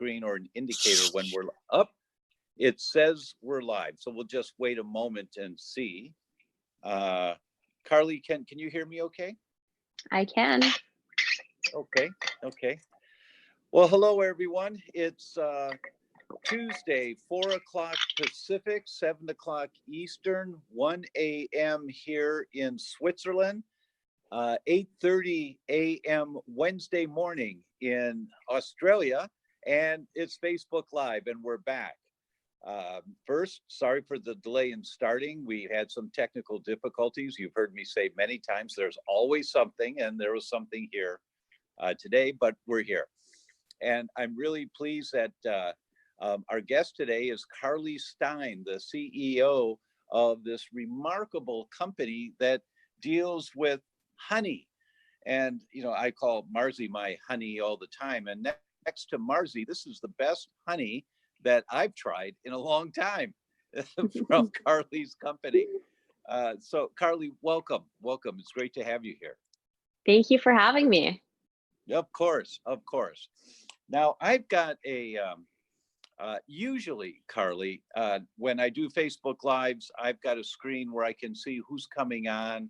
screen or an indicator when we're up. It says we're live, so we'll just wait a moment and see. Carly, can you hear me okay? I can. Okay. Well, hello, everyone. It's Tuesday, 4 o'clock Pacific, 7 o'clock Eastern, 1 a.m. here in Switzerland, 8:30 a.m. Wednesday morning in Australia, and it's Facebook Live, and we're back. First, sorry for the delay in starting. We had some technical difficulties. You've heard me say many times, there's always something, and there was something here today, but we're here. And I'm really pleased that our guest today is Carly Stein, the CEO of this remarkable company that deals with honey. And, you know, I call Marzi my honey all the time. And next to Marzi, this is the best honey that I've tried in a long time from Carly's company. So Carly, welcome. It's great to have you here. Thank you for having me. Of course. Now I've got a, usually Carly, when I do Facebook Lives, I've got a screen where I can see who's coming on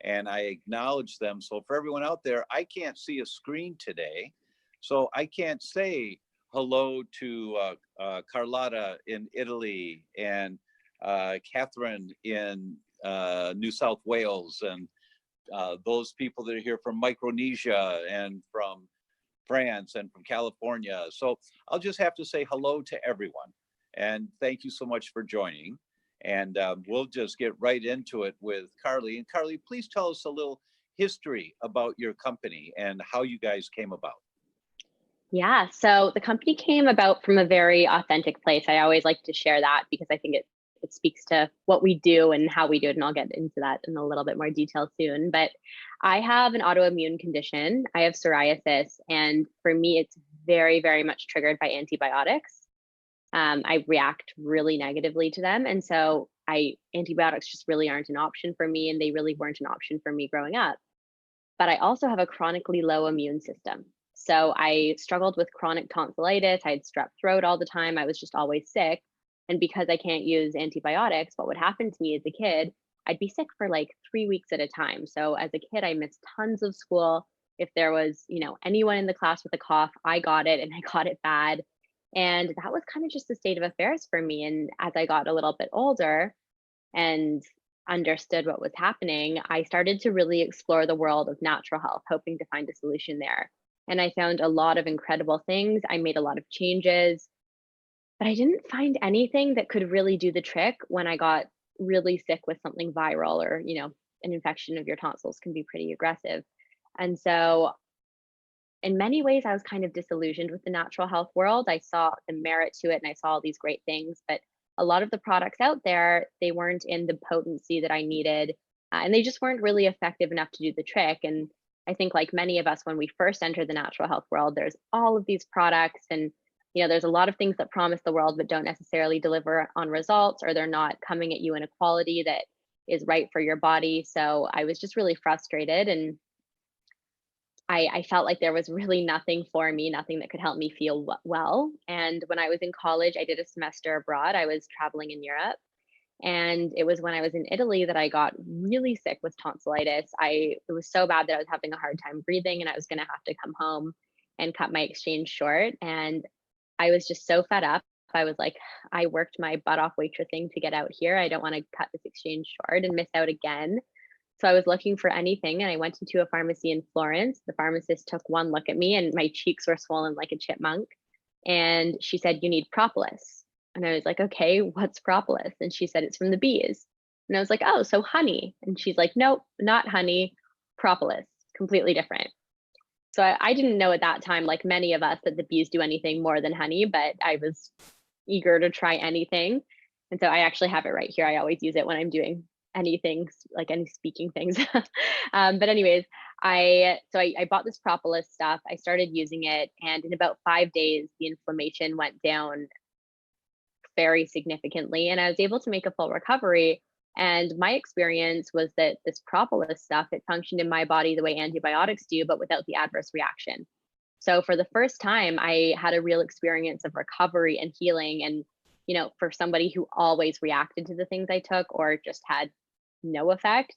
and I acknowledge them. So for everyone out there, I can't see a screen today. So I can't say hello to Carlotta in Italy and Catherine in New South Wales and those people that are here from Micronesia and from France and from California. So I'll just have to say hello to everyone. And thank you so much for joining. And we'll just get right into it with Carly. And Carly, please tell us a little history about your company and how you guys came about. Yeah, so the company came about from a very authentic place. I always like to share that because I think it speaks to what we do and how we do it. And I'll get into that in a little bit more detail soon. But I have an autoimmune condition. I have psoriasis. And for me, it's very, very much triggered by antibiotics. I react really negatively to them. And so antibiotics just really aren't an option for me. And they really weren't an option for me growing up. But I also have a chronically low immune system. So I struggled with chronic tonsillitis. I had strep throat all the time. I was just always sick. And because I can't use antibiotics, what would happen to me as a kid, I'd be sick for like 3 weeks at a time. So as a kid, I missed tons of school. If there was, anyone in the class with a cough, I got it and I got it bad. And that was kind of just the state of affairs for me. And as I got a little bit older and understood what was happening, I started to really explore the world of natural health, hoping to find a solution there. And I found a lot of incredible things. I made a lot of changes, but I didn't find anything that could really do the trick when I got really sick with something viral or, an infection of your tonsils can be pretty aggressive. And so in many ways, I was kind of disillusioned with the natural health world. I saw the merit to it and I saw all these great things, but a lot of the products out there, they weren't in the potency that I needed. And they just weren't really effective enough to do the trick. And I think like many of us, when we first entered the natural health world, there's all of these products and, there's a lot of things that promise the world, but don't necessarily deliver on results, or they're not coming at you in a quality that is right for your body. So I was just really frustrated. And I felt like there was really nothing for me, nothing that could help me feel well. And when I was in college, I did a semester abroad. I was traveling in Europe. And it was when I was in Italy that I got really sick with tonsillitis. It was so bad that I was having a hard time breathing and I was going to have to come home and cut my exchange short. And I was just so fed up. I was like, I worked my butt off waitressing to get out here. I don't want to cut this exchange short and miss out again. So I was looking for anything and I went into a pharmacy in Florence. The pharmacist took one look at me and my cheeks were swollen like a chipmunk. And she said, "You need propolis." And I was like, "Okay, what's propolis?" And she said, "It's from the bees." And I was like, "Oh, so honey." And she's like, "Nope, not honey, propolis, completely different." So I didn't know at that time, like many of us, that the bees do anything more than honey, but I was eager to try anything. And so I actually have it right here. I always use it when I'm doing anything, like any speaking things. But anyways, I bought this propolis stuff. I started using it. And in about 5 days, the inflammation went down very significantly. And I was able to make a full recovery. And my experience was that this propolis stuff, it functioned in my body the way antibiotics do, but without the adverse reaction. So for the first time, I had a real experience of recovery and healing. And, for somebody who always reacted to the things I took or just had no effect,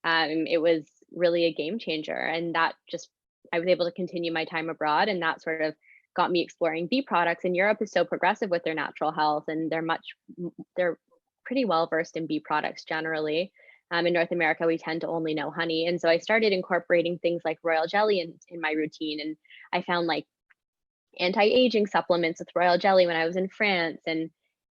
it was really a game changer. And that just, I was able to continue my time abroad, and that sort of got me exploring bee products. And Europe is so progressive with their natural health, and they're pretty well versed in bee products generally. In North America, we tend to only know honey. And so I started incorporating things like royal jelly in my routine. And I found like anti-aging supplements with royal jelly when I was in France. And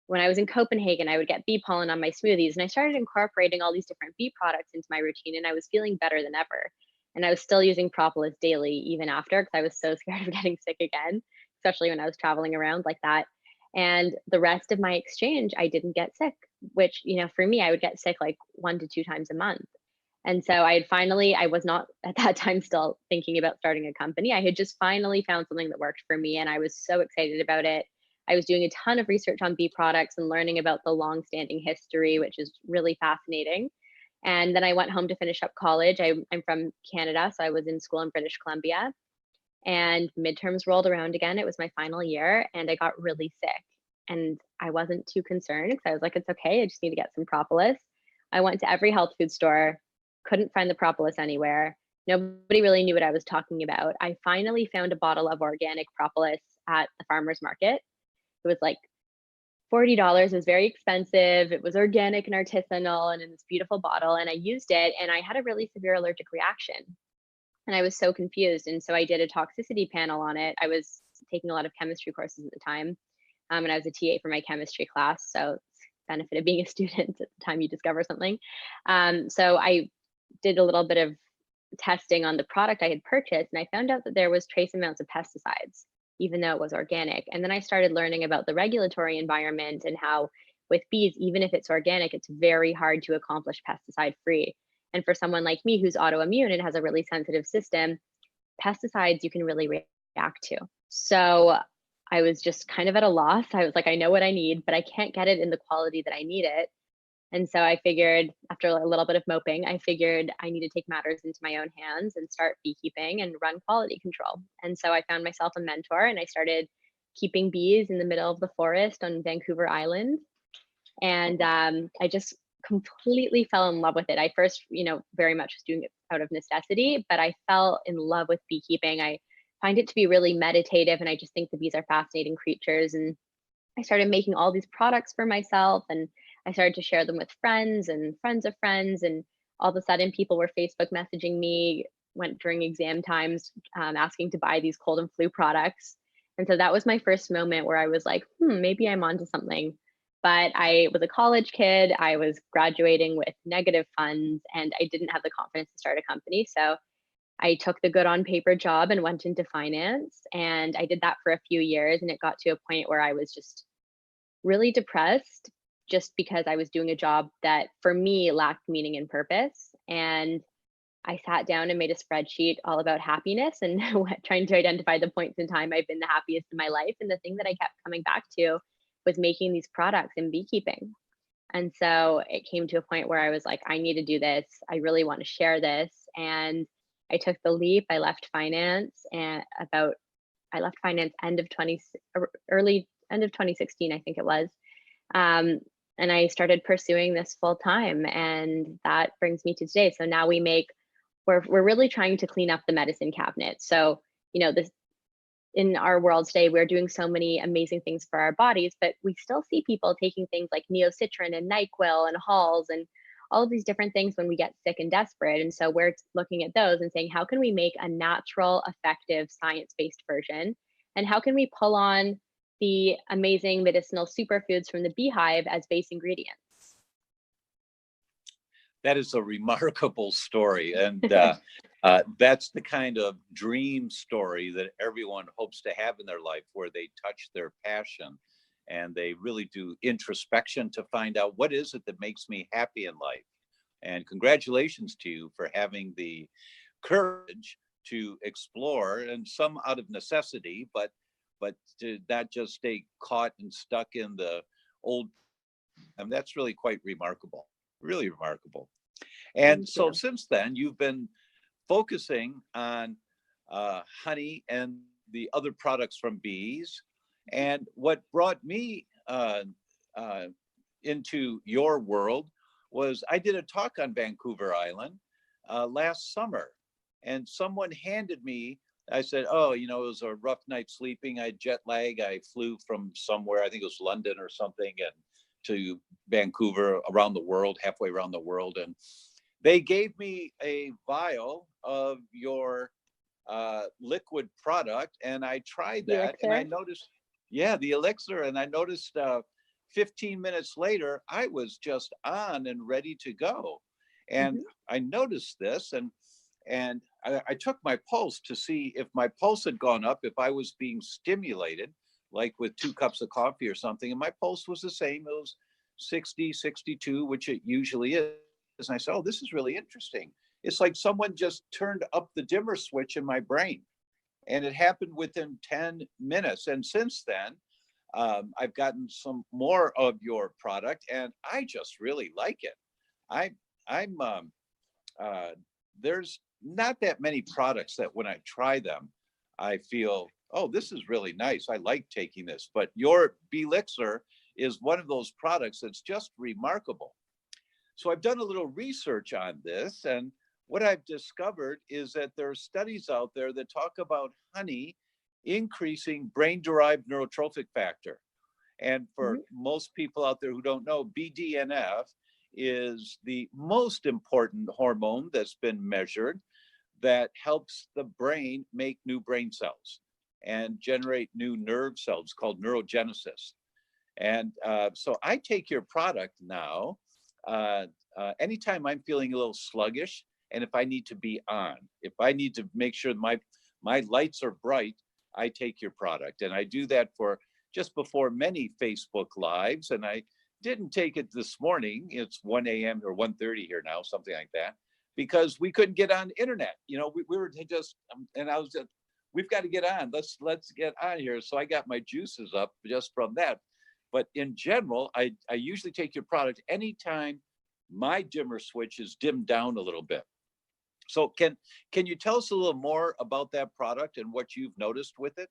when I was in Copenhagen, I would get bee pollen on my smoothies. And I started incorporating all these different bee products into my routine, and I was feeling better than ever. And I was still using Propolis daily even after, because I was so scared of getting sick again, especially when I was traveling around like that. And the rest of my exchange, I didn't get sick, which, for me, I would get sick like 1 to 2 times a month. And so I was not at that time still thinking about starting a company. I had just finally found something that worked for me, and I was so excited about it. I was doing a ton of research on bee products and learning about the long-standing history, which is really fascinating. And then I went home to finish up college. I'm from Canada, so I was in school in British Columbia. And midterms rolled around again. It was my final year, and I got really sick. And I wasn't too concerned, because I was like, it's okay. I just need to get some propolis. I went to every health food store, couldn't find the propolis anywhere. Nobody really knew what I was talking about. I finally found a bottle of organic propolis at the farmer's market. It was like $40. It was very expensive. It was organic and artisanal and in this beautiful bottle. And I used it, and I had a really severe allergic reaction. And I was so confused. And so I did a toxicity panel on it. I was taking a lot of chemistry courses at the time. And I was a TA for my chemistry class. So it's the benefit of being a student at the time you discover something. So I did a little bit of testing on the product I had purchased, and I found out that there was trace amounts of pesticides, even though it was organic. And then I started learning about the regulatory environment and how with bees, even if it's organic, it's very hard to accomplish pesticide free. And for someone like me who's autoimmune and has a really sensitive system, pesticides you can really react to. So I was just kind of at a loss. I was like, I know what I need, but I can't get it in the quality that I need it. And so I figured, after a little bit of moping, I figured I need to take matters into my own hands and start beekeeping and run quality control. And so I found myself a mentor, and I started keeping bees in the middle of the forest on Vancouver Island. And I just completely fell in love with it. I first, very much was doing it out of necessity, but I fell in love with beekeeping. I find it to be really meditative, and I just think the bees are fascinating creatures. And I started making all these products for myself, and I started to share them with friends and friends of friends. And all of a sudden, people were Facebook messaging me, went during exam times, asking to buy these cold and flu products. And so that was my first moment where I was like, maybe I'm onto something. But I was a college kid. I was graduating with negative funds, and I didn't have the confidence to start a company. So I took the good on paper job and went into finance. And I did that for a few years. And it got to a point where I was just really depressed, just because I was doing a job that for me lacked meaning and purpose. And I sat down and made a spreadsheet all about happiness and trying to identify the points in time I've been the happiest in my life. And the thing that I kept coming back to was making these products in beekeeping. And so it came to a point where I was like, I need to do this. I really want to share this. And I took the leap. I left finance early end of 2016, I think it was. And I started pursuing this full time, and that brings me to today. So now we're really trying to clean up the medicine cabinet. So, this in our world today, we're doing so many amazing things for our bodies, but we still see people taking things like neocitrin and NyQuil and Halls and all of these different things when we get sick and desperate. And so we're looking at those and saying, how can we make a natural, effective, science-based version? And how can we pull on the amazing medicinal superfoods from the beehive as base ingredients? That is a remarkable story. And that's the kind of dream story that everyone hopes to have in their life, where they touch their passion and they really do introspection to find out, what is it that makes me happy in life? And congratulations to you for having the courage to explore, and some out of necessity, but to not just stay caught and stuck in the old. And that's really quite remarkable, really remarkable. And so since then, you've been focusing on honey and the other products from bees. And what brought me into your world was I did a talk on Vancouver Island last summer, and someone handed me, I said, oh, you know, it was a rough night sleeping. I had jet lag. I flew from somewhere, I think it was London or something, and to Vancouver, around the world, halfway around the world. And they gave me a vial of your liquid product, and I tried that, and I noticed, yeah, the elixir, and I noticed 15 minutes later, I was just on and ready to go. And I noticed this, and I took my pulse to see if my pulse had gone up, if I was being stimulated, like with 2 cups of coffee or something, and my pulse was the same. It was 60, 62, which it usually is. And I said, oh, this is really interesting. It's like someone just turned up the dimmer switch in my brain. And it happened within 10 minutes. And since then, I've gotten some more of your product, and I just really like it. There's not that many products that when I try them, I feel, oh, this is really nice. I like taking this. But your Bee Elixir is one of those products that's just remarkable. So I've done a little research on this, and what I've discovered is that there are studies out there that talk about honey increasing brain-derived neurotrophic factor. And for most people out there who don't know, BDNF is the most important hormone that's been measured that helps the brain make new brain cells and generate new nerve cells called neurogenesis. And so I take your product now anytime I'm feeling a little sluggish, and if I need to be on, if I need to make sure my lights are bright, I take your product. And I do that for just before many Facebook Lives. And I didn't take it this morning. It's 1 a.m. or 1:30 here now, something like that, because we couldn't get on the internet. You know, we were just, and I was just, we've got to get on. Let's get on here. So I got my juices up just from that. But in general, I usually take your product anytime my dimmer switch is dimmed down a little bit. So can you tell us a little more about that product and what you've noticed with it?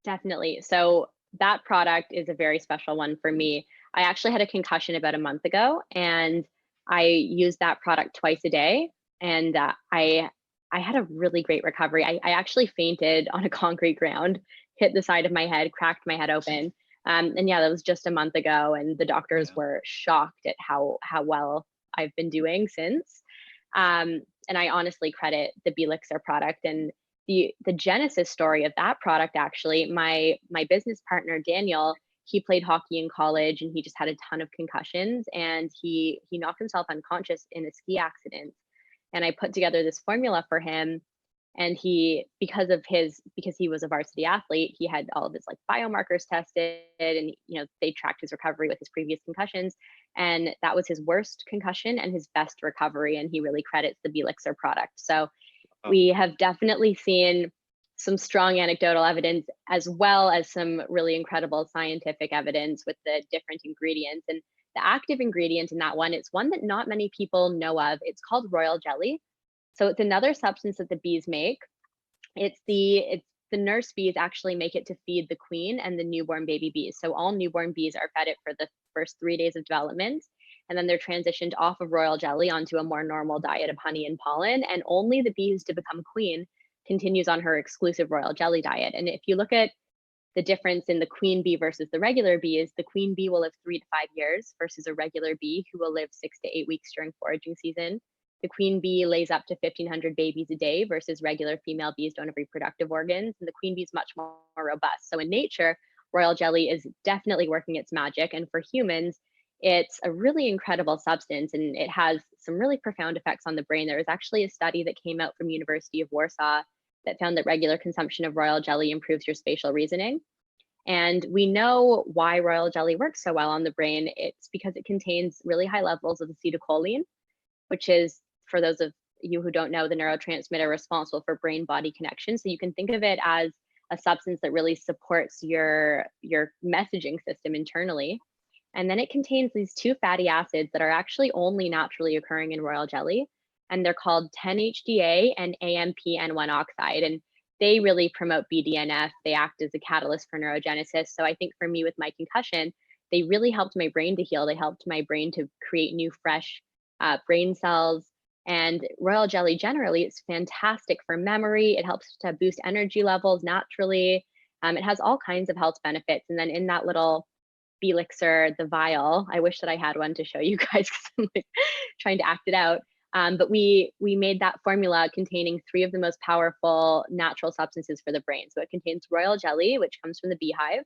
Definitely. So that product is a very special one for me. I actually had a concussion about a month ago, and I used that product twice a day, and I had a really great recovery. I actually fainted on a concrete ground, hit the side of my head, cracked my head open. And yeah, that was just a month ago, and the doctors were shocked at how well I've been doing since. And I honestly credit the Bee Elixir product and the genesis story of that product. Actually, my business partner Daniel, he played hockey in college, and he just had a ton of concussions, and he knocked himself unconscious in a ski accident. And I put together this formula for him, and because he was a varsity athlete, he had all of his like biomarkers tested, and they tracked his recovery with his previous concussions, and that was his worst concussion and his best recovery, and he really credits the Bee Elixir product. So we have definitely seen some strong anecdotal evidence, as well as some really incredible scientific evidence with the different ingredients. And the active ingredient in that one, it's one that not many people know of. It's called royal jelly. So it's another substance that the bees make. It's the nurse bees actually make it to feed the queen and the newborn baby bees. So all newborn bees are fed it for the first 3 days of development, and then they're transitioned off of royal jelly onto a more normal diet of honey and pollen. And only the bees to become queen continues on her exclusive royal jelly diet. And if you look at the difference in the queen bee versus the regular bees, the queen bee will live 3 to 5 years versus a regular bee who will live 6 to 8 weeks during foraging season. The queen bee lays up to 1,500 babies a day versus regular female bees don't have reproductive organs, and the queen bee is much more robust. So in nature, royal jelly is definitely working its magic, and for humans, it's a really incredible substance, and it has some really profound effects on the brain. There was actually a study that came out from University of Warsaw that found that regular consumption of royal jelly improves your spatial reasoning. And we know why royal jelly works so well on the brain. It's because it contains really high levels of acetylcholine, which is, for those of you who don't know, the neurotransmitter responsible for brain-body connection. So you can think of it as a substance that really supports your messaging system internally. And then it contains these 2 fatty acids that are actually only naturally occurring in royal jelly, and they're called 10-HDA and AMPN1 oxide. And they really promote BDNF. They act as a catalyst for neurogenesis. So I think for me with my concussion, they really helped my brain to heal. They helped my brain to create new, fresh brain cells. And royal jelly generally is fantastic for memory. It helps to boost energy levels naturally. It has all kinds of health benefits. And then in that little Bee Elixir, the vial, I wish that I had one to show you guys because I'm like trying to act it out. But we made that formula containing 3 of the most powerful natural substances for the brain. So it contains royal jelly, which comes from the beehive,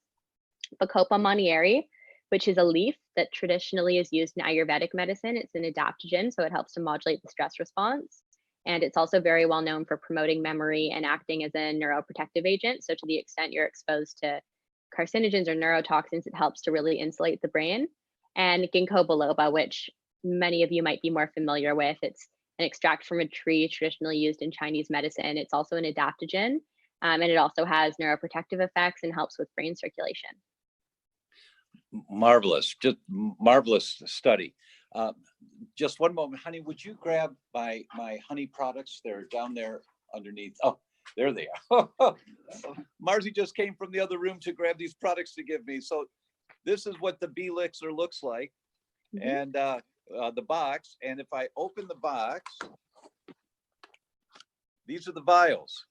Bacopa monnieri, which is a leaf that traditionally is used in Ayurvedic medicine. It's an adaptogen, so it helps to modulate the stress response. And it's also very well known for promoting memory and acting as a neuroprotective agent. So to the extent you're exposed to carcinogens or neurotoxins, it helps to really insulate the brain. And ginkgo biloba, which many of you might be more familiar with. It's an extract from a tree traditionally used in Chinese medicine. It's also an adaptogen, and it also has neuroprotective effects and helps with brain circulation. Marvelous, just marvelous study. Just one moment, honey, would you grab my honey products? They're down there underneath. Oh, there they are. Marzi just came from the other room to grab these products to give me. So this is what the Bee Elixir looks like. And the box. And if I open the box, these are the vials.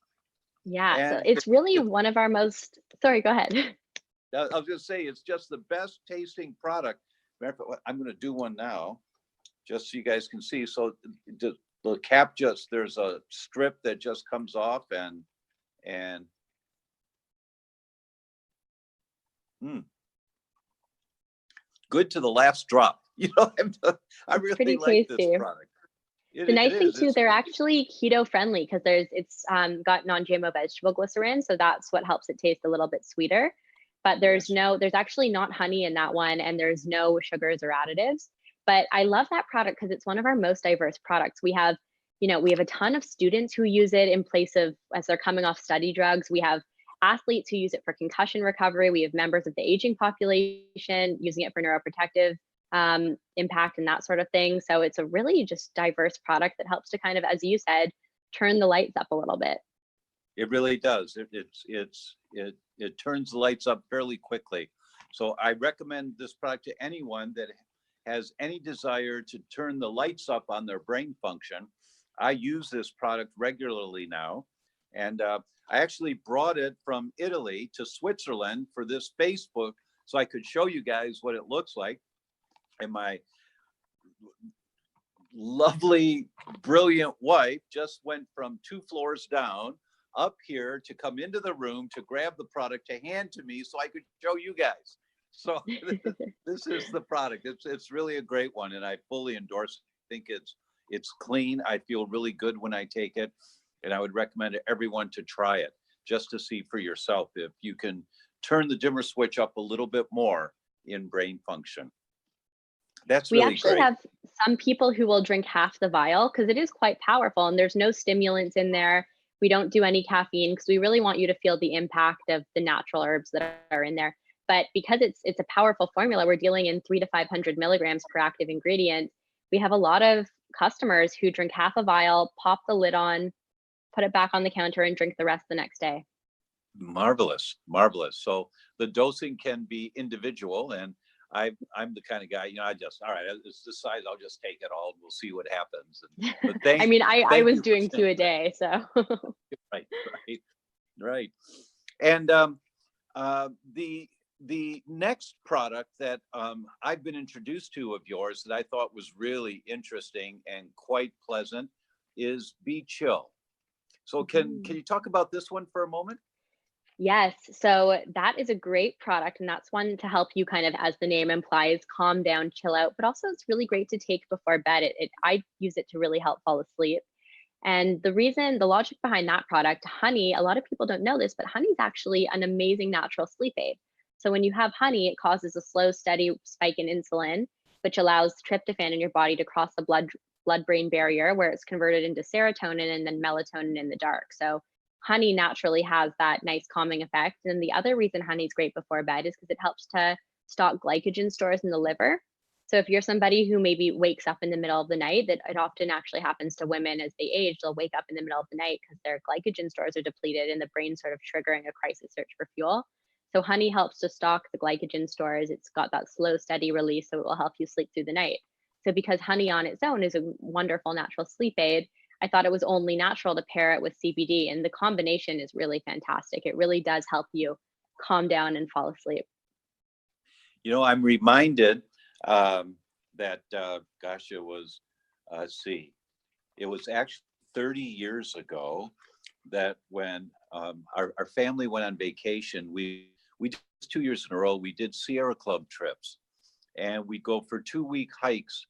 Yeah, and so it's really one of our most, sorry, go ahead. I was going to say, it's just the best tasting product. I'm going to do one now, just so you guys can see. So the cap just, there's a strip that just comes off and good to the last drop. You know, I really Pretty like tasty. this product. The nice thing too, they're actually keto friendly because it's got non-GMO vegetable glycerin, so that's what helps it taste a little bit sweeter. But there's actually not honey in that one, and there's no sugars or additives. But I love that product because it's one of our most diverse products. We have a ton of students who use it in place of, as they're coming off study drugs. We have athletes who use it for concussion recovery. We have members of the aging population using it for neuroprotective impact and that sort of thing. So it's a really just diverse product that helps to kind of, as you said, turn the lights up a little bit. It really does. It turns the lights up fairly quickly. So I recommend this product to anyone that has any desire to turn the lights up on their brain function. I use this product regularly now. And I actually brought it from Italy to Switzerland for this Facebook so I could show you guys what it looks like. And my lovely, brilliant wife just went from 2 floors down up here to come into the room to grab the product to hand to me so I could show you guys. So this is the product. It's really a great one, and I fully endorse it. I think it's clean. I feel really good when I take it, and I would recommend everyone to try it just to see for yourself if you can turn the dimmer switch up a little bit more in brain function. That's really great. We actually have some people who will drink half the vial because it is quite powerful, and there's no stimulants in there. We don't do any caffeine because we really want you to feel the impact of the natural herbs that are in there. But because it's a powerful formula, we're dealing in 300 to 500 milligrams per active ingredient. We have a lot of customers who drink half a vial, pop the lid on, put it back on the counter, and drink the rest the next day. Marvelous, marvelous. So the dosing can be individual, and I'm the kind of guy, I just, all right, it's this size, I'll just take it all and we'll see what happens. But I mean, I was doing 2 a day, so. Right. And the next product that I've been introduced to of yours that I thought was really interesting and quite pleasant is Bee Chill. So can you talk about this one for a moment? Yes, so that is a great product, and that's one to help you kind of, as the name implies, calm down, chill out, but also it's really great to take before bed. I use it to really help fall asleep. And the logic behind that product, honey, a lot of people don't know this, but honey is actually an amazing natural sleep aid. So when you have honey, it causes a slow, steady spike in insulin, which allows tryptophan in your body to cross the blood-brain barrier where it's converted into serotonin and then melatonin in the dark. So honey naturally has that nice calming effect. And the other reason honey is great before bed is because it helps to stop glycogen stores in the liver. So if you're somebody who maybe wakes up in the middle of the night, that it often actually happens to women as they age, they'll wake up in the middle of the night because their glycogen stores are depleted and the brain sort of triggering a crisis search for fuel. So honey helps to stock the glycogen stores. It's got that slow, steady release, so it will help you sleep through the night. So because honey on its own is a wonderful natural sleep aid, I thought it was only natural to pair it with CBD, and the combination is really fantastic. It really does help you calm down and fall asleep. I'm reminded that, gosh, it was, let's see, it was actually 30 years ago that when our family went on vacation, we did 2 years in a row, we did Sierra Club trips, and we'd go for 2-week hikes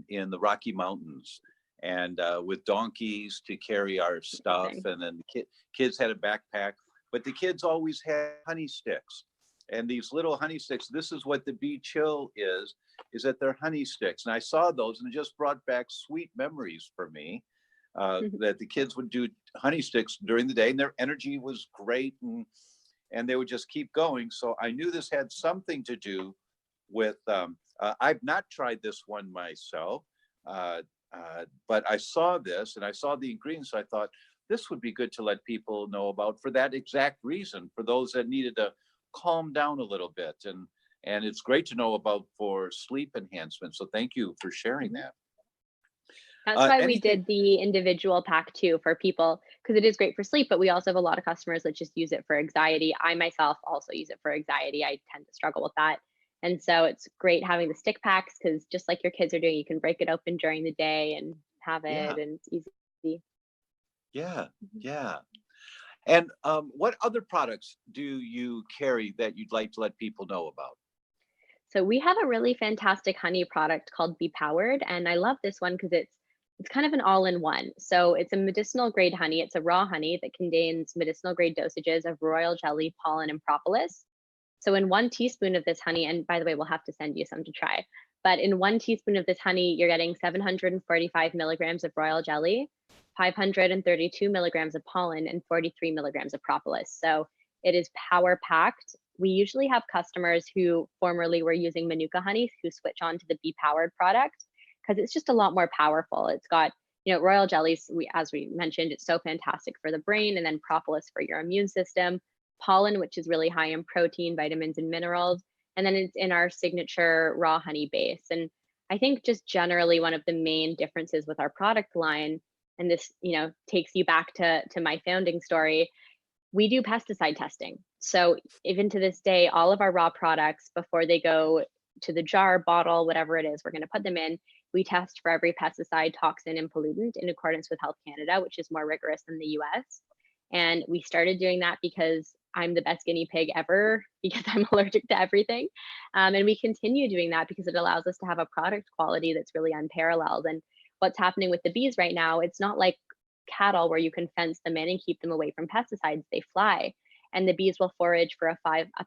in the Rocky Mountains, and with donkeys to carry our stuff. And then the kids had a backpack, but the kids always had honey sticks. And these little honey sticks, this is what the Bee Chill is that they're honey sticks. And I saw those and it just brought back sweet memories for me, that the kids would do honey sticks during the day and their energy was great, and they would just keep going. So I knew this had something to do with, I've not tried this one myself, but I saw this and I saw the ingredients. So I thought this would be good to let people know about for that exact reason, for those that needed to calm down a little bit. And it's great to know about for sleep enhancement. So thank you for sharing that. That's why we Anything, did the individual pack too for people, because it is great for sleep, but we also have a lot of customers that just use it for anxiety. I myself also use it for anxiety. I tend to struggle with that. And so it's great having the stick packs because just like your kids are doing, you can break it open during the day and have yeah, it, and it's easy. yeah, Mhm. yeah. And what other products do you carry that you'd like to let people know about? So we have a really fantastic honey product called Be Powered, and I love this one because it's kind of an all-in-one. So it's a medicinal grade honey. It's a raw honey that contains medicinal grade dosages of royal jelly, pollen, and propolis. So in 1 teaspoon of this honey, and by the way, we'll have to send you some to try, but in 1 teaspoon of this honey, you're getting 745 milligrams of royal jelly, 532 milligrams of pollen, and 43 milligrams of propolis. So it is power packed. We usually have customers who formerly were using Manuka honey who switch on to the Be Powered product because it's just a lot more powerful. It's got, royal jellies, as we mentioned, it's so fantastic for the brain, and then propolis for your immune system, pollen, which is really high in protein, vitamins, and minerals. And then it's in our signature raw honey base. And I think just generally one of the main differences with our product line, and this, takes you back to my founding story, we do pesticide testing. So even to this day, all of our raw products, before they go to the jar, bottle, whatever it is, we're going to put them in. We test for every pesticide, toxin, and pollutant in accordance with Health Canada, which is more rigorous than the US. And we started doing that because I'm the best guinea pig ever because I'm allergic to everything. And we continue doing that because it allows us to have a product quality that's really unparalleled. And what's happening with the bees right now, it's not like cattle where you can fence them in and keep them away from pesticides. They fly. And the bees will forage for up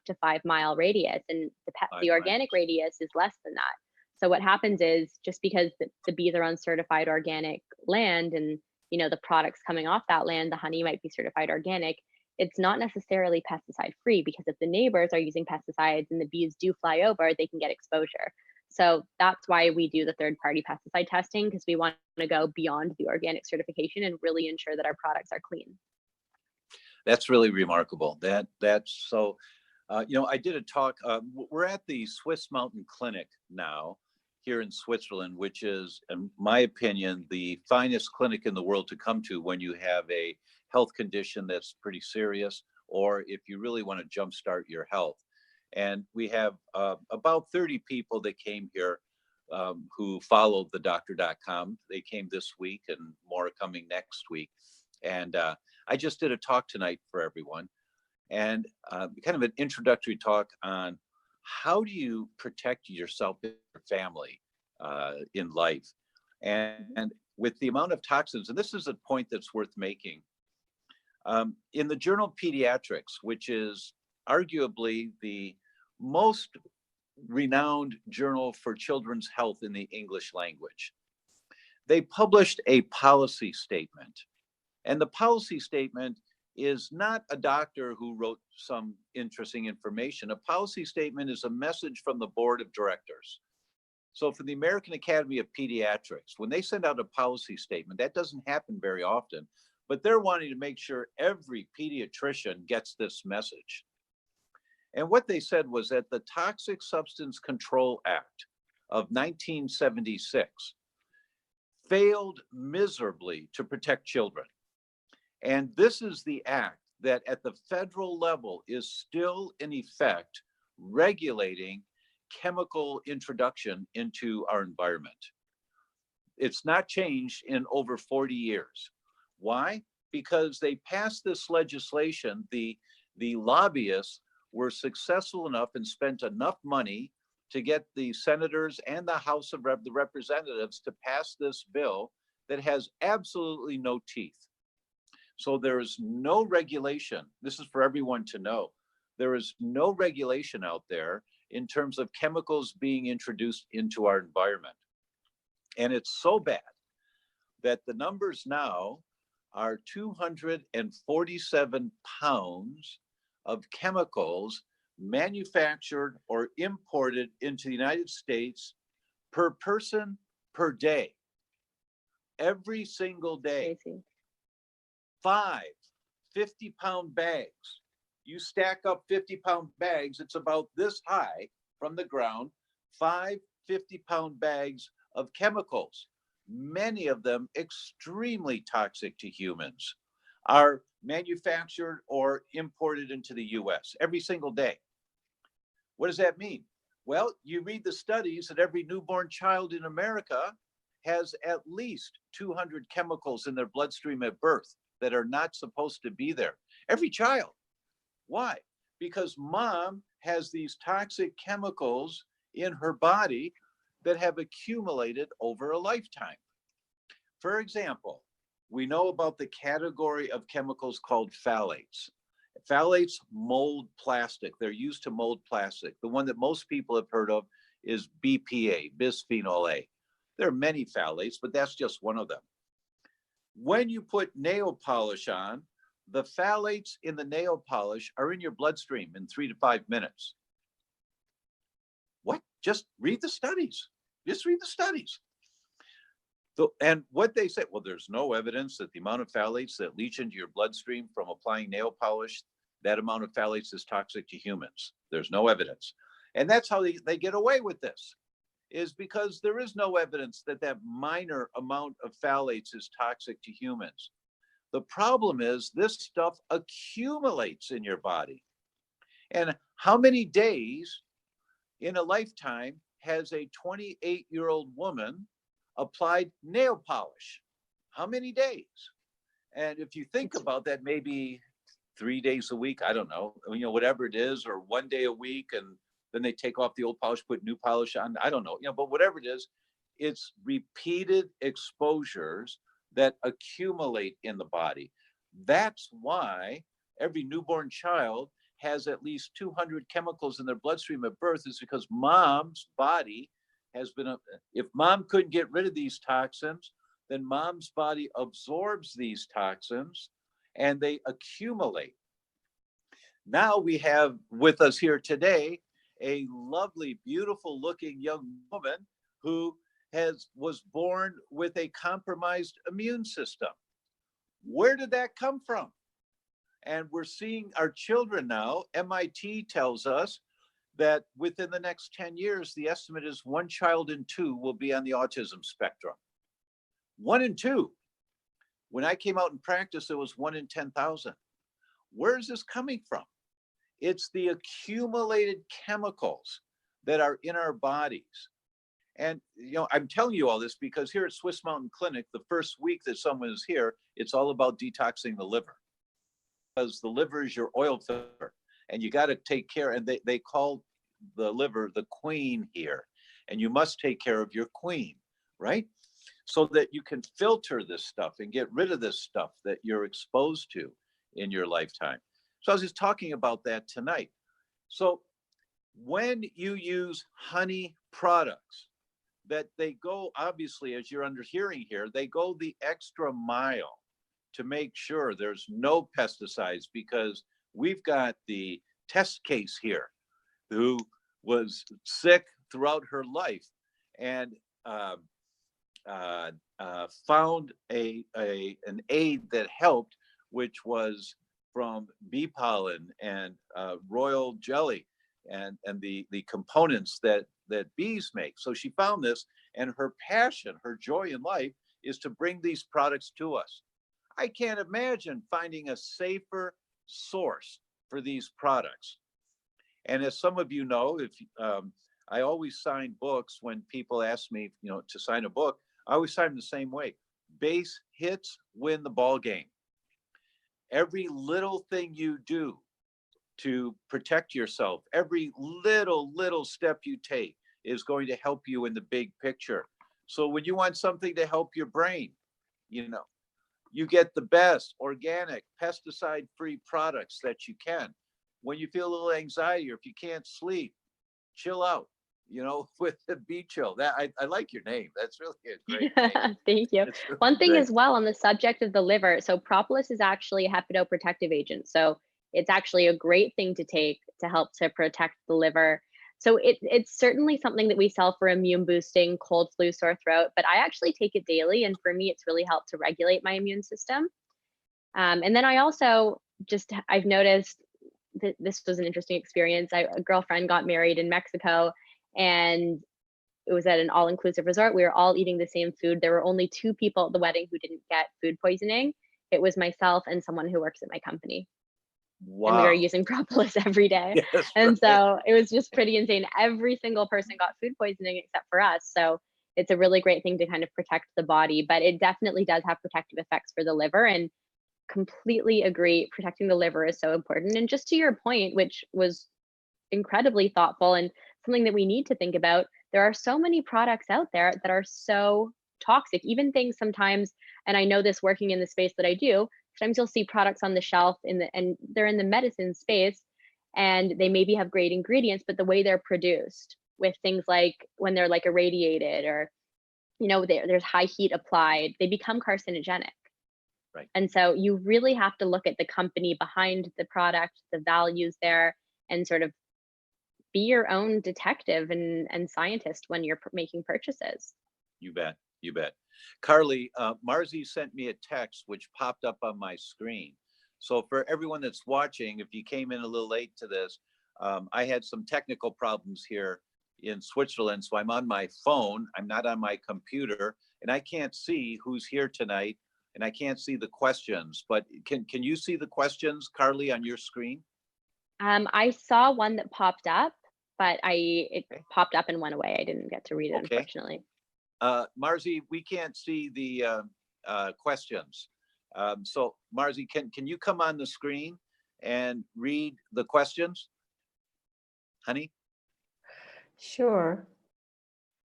to 5 mile radius. And the 5 miles. organic radius is less than that. So what happens is just because the bees are on certified organic land, and the products coming off that land, the honey might be certified organic, it's not necessarily pesticide free, because if the neighbors are using pesticides and the bees do fly over, they can get exposure. So that's why we do the third party pesticide testing, because we want to go beyond the organic certification and really ensure that our products are clean. That's really remarkable. That's so. I did a talk. We're at the Swiss Mountain Clinic now here in Switzerland, which is, in my opinion, the finest clinic in the world to come to when you have a health condition that's pretty serious, or if you really want to jumpstart your health. And we have about 30 people that came here who followed theDr.com. They came this week and more coming next week. And I just did a talk tonight for everyone, and kind of an introductory talk on how do you protect yourself and your family in life. And with the amount of toxins, and this is a point that's worth making, in the Journal of Pediatrics, which is arguably the most renowned journal for children's health in the English language, they published a policy statement. And the policy statement is not a doctor who wrote some interesting information. A policy statement is a message from the board of directors. So for the American Academy of Pediatrics, when they send out a policy statement, that doesn't happen very often, but they're wanting to make sure every pediatrician gets this message. And what they said was that the Toxic Substance Control Act of 1976 failed miserably to protect children. And this is the act that at the federal level is still in effect regulating chemical introduction into our environment. It's not changed in over 40 years. Why? Because they passed this legislation, the lobbyists were successful enough and spent enough money to get the senators and the House of the Representatives to pass this bill that has absolutely no teeth. So there is no regulation. This is for everyone to know. There is no regulation out there in terms of chemicals being introduced into our environment. And it's so bad that the numbers now are 247 pounds of chemicals manufactured or imported into the United States per person per day. Every single day. Crazy. 5 50-pound bags. You stack up 50-pound bags, it's about this high from the ground, 5 50-pound bags of chemicals, many of them extremely toxic to humans, are manufactured or imported into the US every single day. What does that mean? Well, you read the studies that every newborn child in America has at least 200 chemicals in their bloodstream at birth that are not supposed to be there. Every child. Why? Because mom has these toxic chemicals in her body that have accumulated over a lifetime. For example, we know about the category of chemicals called phthalates. Phthalates mold plastic. They're used to mold plastic. The one that most people have heard of is BPA, bisphenol A. There are many phthalates, but that's just one of them. When you put nail polish on, the phthalates in the nail polish are in your bloodstream in 3 to 5 minutes. What? Just read the studies. Just read the studies. And what they say, well, there's no evidence that the amount of phthalates that leach into your bloodstream from applying nail polish, that amount of phthalates is toxic to humans. There's no evidence. And that's how they get away with this, is because there is no evidence that that minor amount of phthalates is toxic to humans. The problem is this stuff accumulates in your body. And how many days in a lifetime has a 28-year-old woman applied nail polish? How many days? And if you think about that, maybe 3 days a week, I don't know, whatever it is, or 1 day a week, and then they take off the old polish, put new polish on, I don't know, but whatever it is, it's repeated exposures that accumulate in the body. That's why every newborn child has at least 200 chemicals in their bloodstream at birth, is because mom's body has been, if mom couldn't get rid of these toxins, then mom's body absorbs these toxins and they accumulate. Now we have with us here today a lovely, beautiful looking young woman who was born with a compromised immune system. Where did that come from? And we're seeing our children now. MIT tells us that within the next 10 years, the estimate is 1 child in 2 will be on the autism spectrum. 1 in 2. When I came out in practice, it was 1 in 10,000. Where is this coming from? It's the accumulated chemicals that are in our bodies. And, I'm telling you all this because here at Swiss Mountain Clinic, the first week that someone is here, it's all about detoxing the liver. Because the liver is your oil filter and you got to take care. And they call the liver the queen here. And you must take care of your queen, right? So that you can filter this stuff and get rid of this stuff that you're exposed to in your lifetime. So I was just talking about that tonight. So when you use honey products, that they go, obviously, as you're under hearing here, they go the extra mile to make sure there's no pesticides, because we've got the test case here who was sick throughout her life. and found an aid that helped, which was from bee pollen and royal jelly and the components that bees make. So she found this, and her passion, her joy in life is to bring these products to us. I can't imagine finding a safer source for these products. And as some of you know, if I always sign books when people ask me, to sign a book, I always sign them the same way. Base hits win the ball game. Every little thing you do to protect yourself, every little step you take is going to help you in the big picture. So when you want something to help your brain, you get the best organic, pesticide-free products that you can. When you feel a little anxiety or if you can't sleep, chill out, with the Bee Chill. That I like your name. That's really a great name. Thank you. It's really One thing great. as well on the subject of the liver, so propolis is actually a hepato-protective agent. So it's actually a great thing to take to help to protect the liver. So it's certainly something that we sell for immune boosting, cold, flu, sore throat, but I actually take it daily. And for me, it's really helped to regulate my immune system. And then I also I've noticed that this was an interesting experience. A girlfriend got married in Mexico, and it was at an all-inclusive resort. We were all eating the same food. There were only 2 people at the wedding who didn't get food poisoning. It was myself and someone who works at my company. And we were Wow. using propolis every day. Yes, And right. so it was just pretty insane. Every single person got food poisoning except for us. So it's a really great thing to kind of protect the body, but it definitely does have protective effects for the liver. And completely agree, protecting the liver is so important. And just to your point, which was incredibly thoughtful and something that we need to think about, there are so many products out there that are so toxic, even things sometimes, and I know this working in the space that I do, sometimes you'll see products on the shelf and they're in the medicine space, and they maybe have great ingredients, but the way they're produced with things like when they're like irradiated or there's high heat applied, they become carcinogenic. Right. And so you really have to look at the company behind the product, the values there, and sort of be your own detective and scientist when you're making purchases. You bet. You bet. Carly, Marzi sent me a text which popped up on my screen. So for everyone that's watching, if you came in a little late to this, I had some technical problems here in Switzerland. So I'm on my phone. I'm not on my computer, and I can't see who's here tonight, and I can't see the questions. But can you see the questions, Carly, on your screen? I saw one that popped up, but it Okay. popped up and went away. I didn't get to read it, Okay. unfortunately. Marzi, we can't see the questions. So Marzi, can you come on the screen and read the questions, honey? Sure.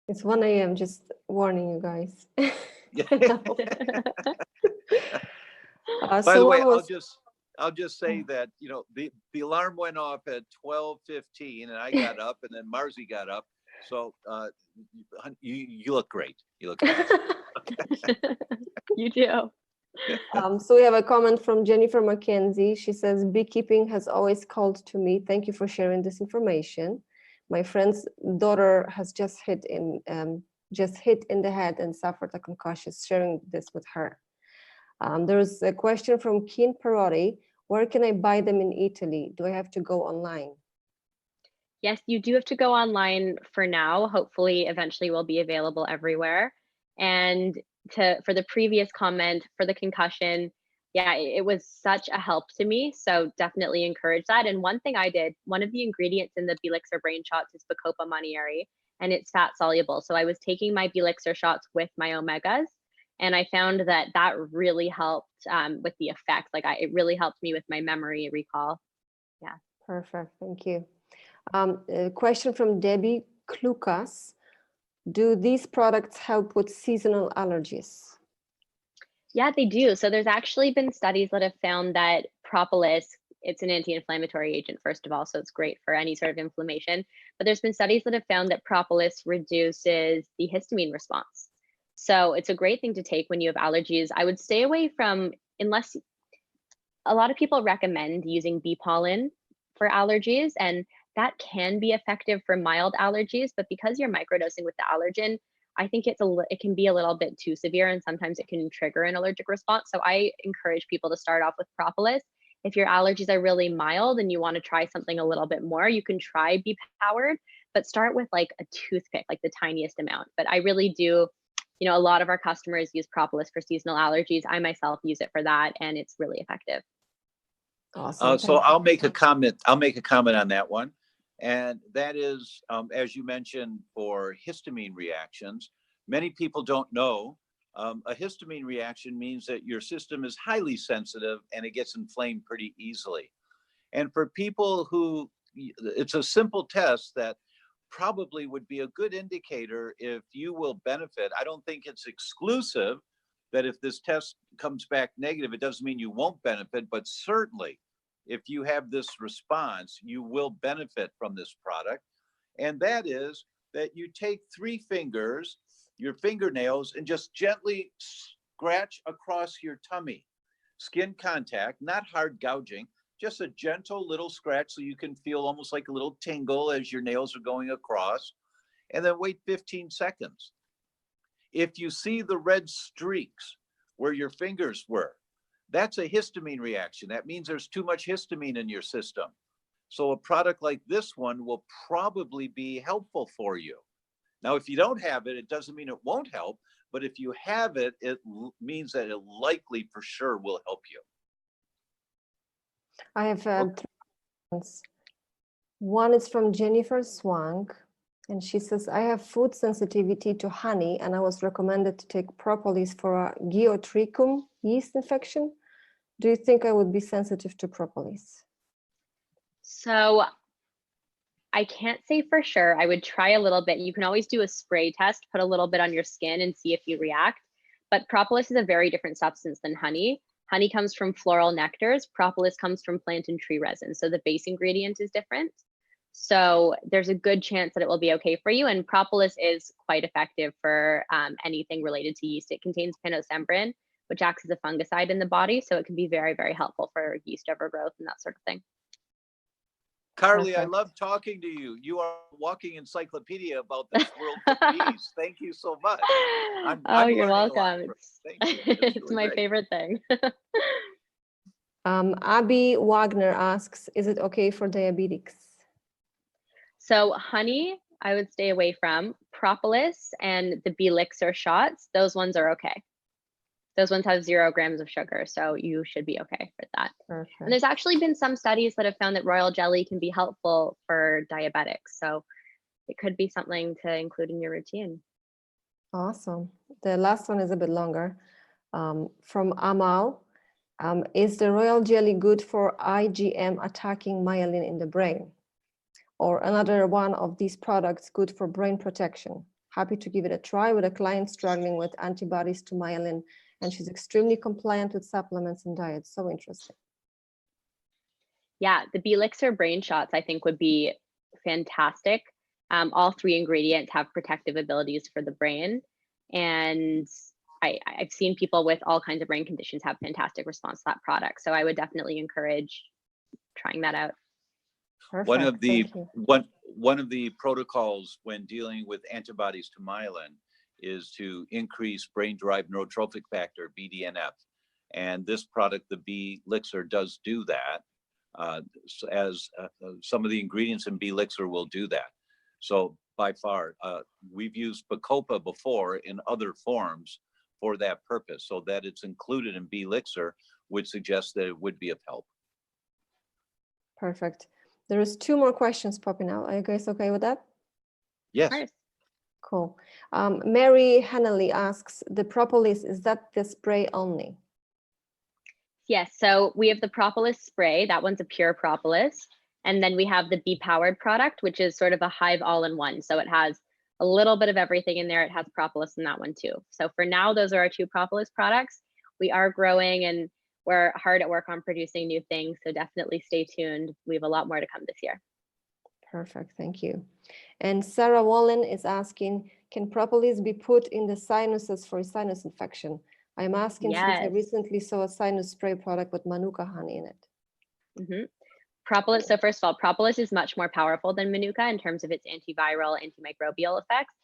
It's 1 a.m. Just warning you guys. By So the way, one was I'll just say that the alarm went off at 12:15, and I got up, and then Marzi got up. So you look great. You look great. You do. So we have a comment from Jennifer McKenzie. She says, beekeeping has always called to me. Thank you for sharing this information. My friend's daughter has just hit in the head and suffered a concussion. Sharing this with her. There's a question from Keen Perotti. Where can I buy them in Italy? Do I have to go online? Yes, you do have to go online for now. Hopefully, eventually will be available everywhere. And for the previous comment, for the concussion, yeah, it was such a help to me. So definitely encourage that. And one thing I did, one of the ingredients in the Bee Elixir brain shots is Bacopa monnieri, and it's fat soluble. So I was taking my Bee Elixir shots with my omegas, and I found that really helped with the effects. It really helped me with my memory recall. Yeah. Perfect. Thank you. A question from Debbie Klukas. Do these products help with seasonal allergies? Yeah, they do. So there's actually been studies that have found that propolis, it's an anti-inflammatory agent, first of all, so it's great for any sort of inflammation. But there's been studies that have found that propolis reduces the histamine response. So it's a great thing to take when you have allergies. I would stay away from, unless a lot of people recommend using bee pollen for allergies, and that can be effective for mild allergies, but because you're microdosing with the allergen, I think it can be a little bit too severe, and sometimes it can trigger an allergic response. So I encourage people to start off with Propolis. If your allergies are really mild and you want to try something a little bit more, you can try Bee Powered, but start with like a toothpick, like the tiniest amount. But I really do, a lot of our customers use Propolis for seasonal allergies. I myself use it for that, and it's really effective. Awesome. So I'll make a comment. I'll make a comment on that one. And that is, as you mentioned, for histamine reactions, many people don't know a histamine reaction means that your system is highly sensitive and it gets inflamed pretty easily. And for people who, it's a simple test that probably would be a good indicator if you will benefit. I don't think it's exclusive that if this test comes back negative, it doesn't mean you won't benefit, but certainly if you have this response, you will benefit from this product. And that is that you take 3 fingers, your fingernails, and just gently scratch across your tummy. Skin contact, not hard gouging, just a gentle little scratch so you can feel almost like a little tingle as your nails are going across. And then wait 15 seconds. If you see the red streaks where your fingers were, that's a histamine reaction. That means there's too much histamine in your system. So a product like this one will probably be helpful for you. Now, if you don't have it, it doesn't mean it won't help, but if you have it, it means that it likely for sure will help you. I have 3 questions. One is from Jennifer Swank, and she says, I have food sensitivity to honey, and I was recommended to take Propolis for a Geotrichum yeast infection. Do you think I would be sensitive to Propolis? So I can't say for sure. I would try a little bit. You can always do a spray test, put a little bit on your skin and see if you react. But Propolis is a very different substance than honey. Honey comes from floral nectars. Propolis comes from plant and tree resin. So the base ingredient is different. So there's a good chance that it will be okay for you. And Propolis is quite effective for anything related to yeast. It contains pinosembrin, which acts as a fungicide in the body. So it can be very, very helpful for yeast overgrowth and that sort of thing. Carly, Perfect. I love talking to you. You are a walking encyclopedia about this world of bees. Thank you so much. I'm You're learning a lot welcome. from you. Thank you. It's It's really my great. favorite thing. Abby Wagner asks, is it okay for diabetics? So honey, I would stay away from. Propolis and the Bee Elixir shots, those ones are okay. Those ones have 0 grams of sugar, so you should be okay for that. Perfect. And there's actually been some studies that have found that royal jelly can be helpful for diabetics. So it could be something to include in your routine. Awesome. The last one is a bit longer. From Amal, is the royal jelly good for IgM attacking myelin in the brain? Or another one of these products good for brain protection? Happy to give it a try with a client struggling with antibodies to myelin, and she's extremely compliant with supplements and diet. So interesting. Yeah, the Bee Elixir brain shots I think would be fantastic. All 3 ingredients have protective abilities for the brain. And I've seen people with all kinds of brain conditions have fantastic response to that product. So I would definitely encourage trying that out. Perfect. One of the protocols when dealing with antibodies to myelin is to increase brain-derived neurotrophic factor, BDNF. And this product, the Bee Elixir, does do that. Some of the ingredients in Bee Elixir will do that. So by far, we've used Bacopa before in other forms for that purpose. So that it's included in Bee Elixir would suggest that it would be of help. Perfect. There is 2 more questions popping out. Are you guys okay with that? Yes. Nice. Cool. Mary Hannelly asks, the Propolis, is that the spray only? Yes, so we have the Propolis spray. That one's a pure Propolis. And then we have the Bee Powered product, which is sort of a hive all-in-one. So it has a little bit of everything in there. It has Propolis in that one too. So for now, those are our 2 Propolis products. We are growing and we're hard at work on producing new things. So definitely stay tuned. We have a lot more to come this year. Perfect, thank you. And Sarah Wallen is asking, can Propolis be put in the sinuses for a sinus infection? I'm asking since I Yes. recently saw a sinus spray product with Manuka honey in it. Propolis. So first of all, propolis is much more powerful than manuka in terms of its antiviral, antimicrobial effects.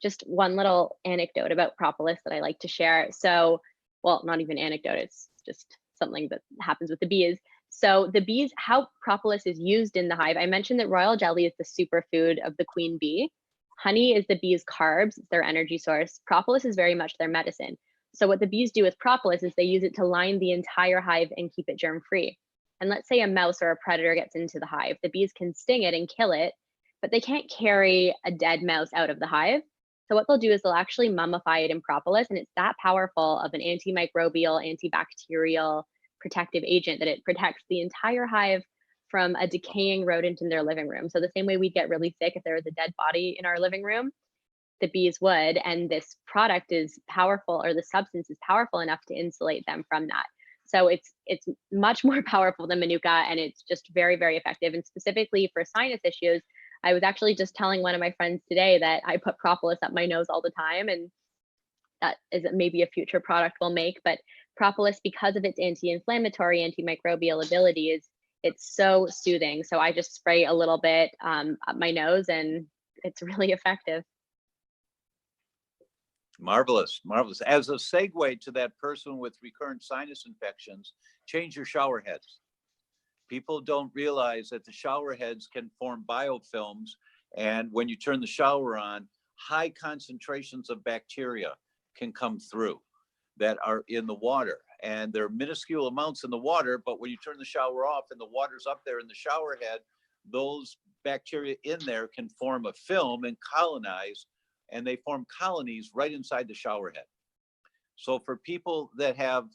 Just one little anecdote about propolis that I like to share. So, well, not even anecdote, it's just something that happens with the bees. So the bees, how propolis is used in the hive, I mentioned that royal jelly is the superfood of the queen bee. Honey is the bees' carbs, it's their energy source. Propolis is very much their medicine. So what the bees do with propolis is they use it to line the entire hive and keep it germ-free. And let's say a mouse or a predator gets into the hive, the bees can sting it and kill it, but they can't carry a dead mouse out of the hive. So what they'll do is they'll actually mummify it in propolis, and it's that powerful of an antimicrobial, antibacterial protective agent that it protects the entire hive from a decaying rodent in their living room. So the same way we'd get really sick if there was a dead body in our living room, the bees would, and this product is powerful, or the substance is powerful enough to insulate them from that. So it's much more powerful than manuka, and it's just very, very effective. And specifically for sinus issues, I was actually just telling one of my friends today that I put propolis up my nose all the time, and that is maybe a future product we'll make. But propolis, because of its anti-inflammatory, antimicrobial abilities, it's so soothing. So I just spray a little bit up my nose, and it's really effective. Marvelous, marvelous. As a segue to that person with recurrent sinus infections, change your shower heads. People don't realize that the shower heads can form biofilms, and when you turn the shower on, high concentrations of bacteria can come through that are in the water. And they're minuscule amounts in the water, but when you turn the shower off and the water's up there in the shower head, those bacteria in there can form a film and colonize, and they form colonies right inside the shower head. So for people that have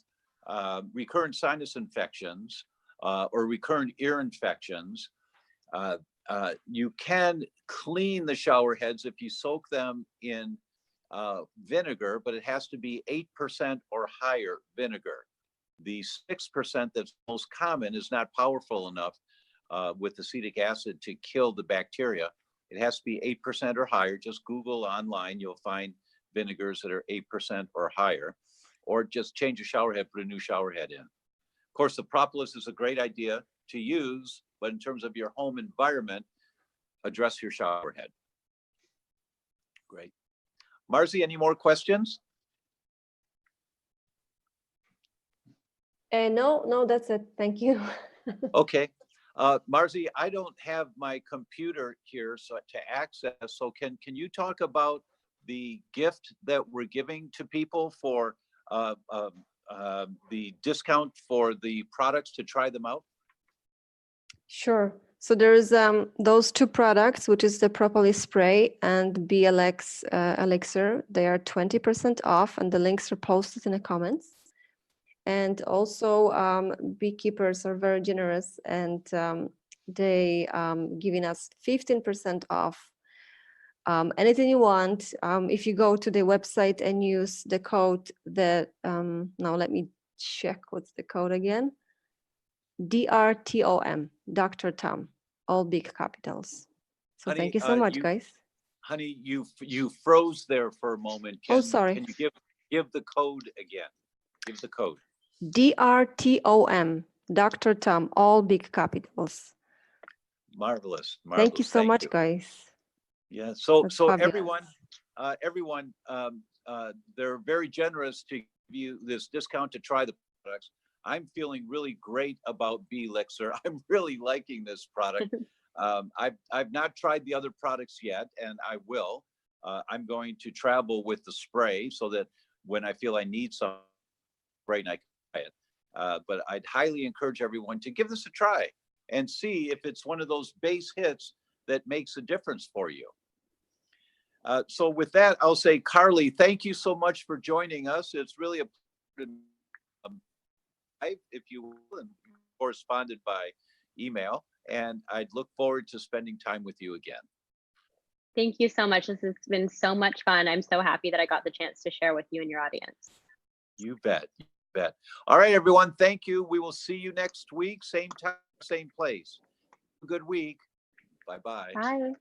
recurrent sinus infections or recurrent ear infections, you can clean the shower heads if you soak them in vinegar, but it has to be 8% or higher vinegar. The 6% that's most common is not powerful enough with acetic acid to kill the bacteria. It has to be 8% or higher. Just Google online, you'll find vinegars that are 8% or higher, or just change your shower head, put a new shower head in. Of course, the propolis is a great idea to use, but in terms of your home environment, address your shower head. Great. Marzi, any more questions? No, that's it. Thank you. Okay. Marzi, I don't have my computer here to access. So can you talk about the gift that we're giving to people for the discount for the products to try them out? Sure. So there's those two products, which is the Propolis spray and Bee Elixir. They are 20% off, and the links are posted in the comments. And also beekeepers are very generous, and they giving us 15% off anything you want. If you go to the website and use the code that, now let me check what's the code again. DRTOM, Dr. Tom, all big capitals. So Honey, thank you so much, guys. Honey, you froze there for a moment. Sorry. Can you give the code again? Give the code. DRTOM, Dr. Tom, all big capitals. Marvelous. Thank you so much, guys. Yeah. So fabulous. everyone, they're very generous to give you this discount to try the products. I'm feeling really great about Bee Elixir. I'm really liking this product. I've not tried the other products yet, and I will. I'm going to travel with the spray so that when I feel I need some spray, I can try it. But I'd highly encourage everyone to give this a try and see if it's one of those base hits that makes a difference for you. So with that, I'll say, Carly, thank you so much for joining us. It's really a pleasure, if you will, and corresponded by email. And I'd look forward to spending time with you again. Thank you so much. This has been so much fun. I'm so happy that I got the chance to share with you and your audience. You bet. You bet. All right, everyone. Thank you. We will see you next week. Same time, same place. Good week. Bye-bye. Bye.